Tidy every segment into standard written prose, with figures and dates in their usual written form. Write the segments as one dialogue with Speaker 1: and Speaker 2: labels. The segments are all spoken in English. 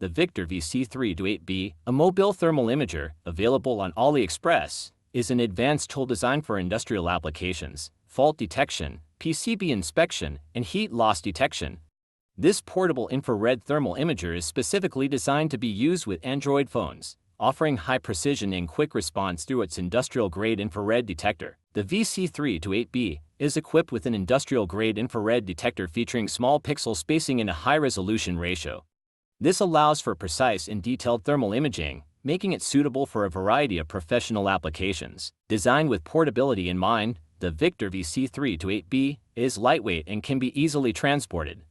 Speaker 1: The VICTOR VC328B, a mobile thermal imager, available on Aliexpress, is an advanced tool designed for industrial applications, fault detection, PCB inspection, and heat loss detection. This portable infrared thermal imager is specifically designed to be used with Android phones, offering high precision and quick response through its industrial-grade infrared detector. The VC328B is equipped with an industrial-grade infrared detector featuring small pixel spacing and a high-resolution ratio. This allows for precise and detailed thermal imaging, making it suitable for a variety of professional applications. Designed with portability in mind, the VICTOR VC328B is lightweight and can be easily transported.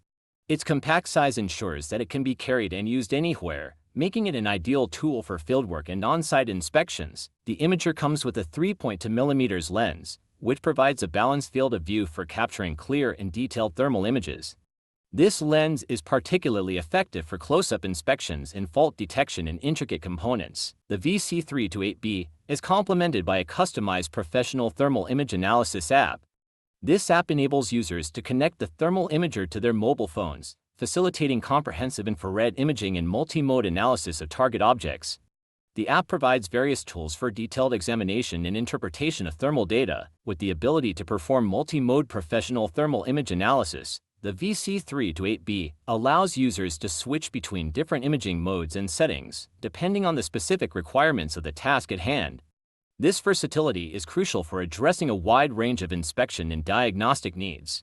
Speaker 1: Its compact size ensures that it can be carried and used anywhere, making it an ideal tool for fieldwork and on-site inspections. The imager comes with a 3.2mm lens, which provides a balanced field of view for capturing clear and detailed thermal images. This lens is particularly effective for close-up inspections and fault detection in intricate components. The VC328B is complemented by a customized professional thermal image analysis app. This app enables users to connect the thermal imager to their mobile phones, facilitating comprehensive infrared imaging and multi-mode analysis of target objects. The app provides various tools for detailed examination and interpretation of thermal data, with the ability to perform multi-mode professional thermal image analysis. The VC328B allows users to switch between different imaging modes and settings, depending on the specific requirements of the task at hand. This versatility is crucial for addressing a wide range of inspection and diagnostic needs.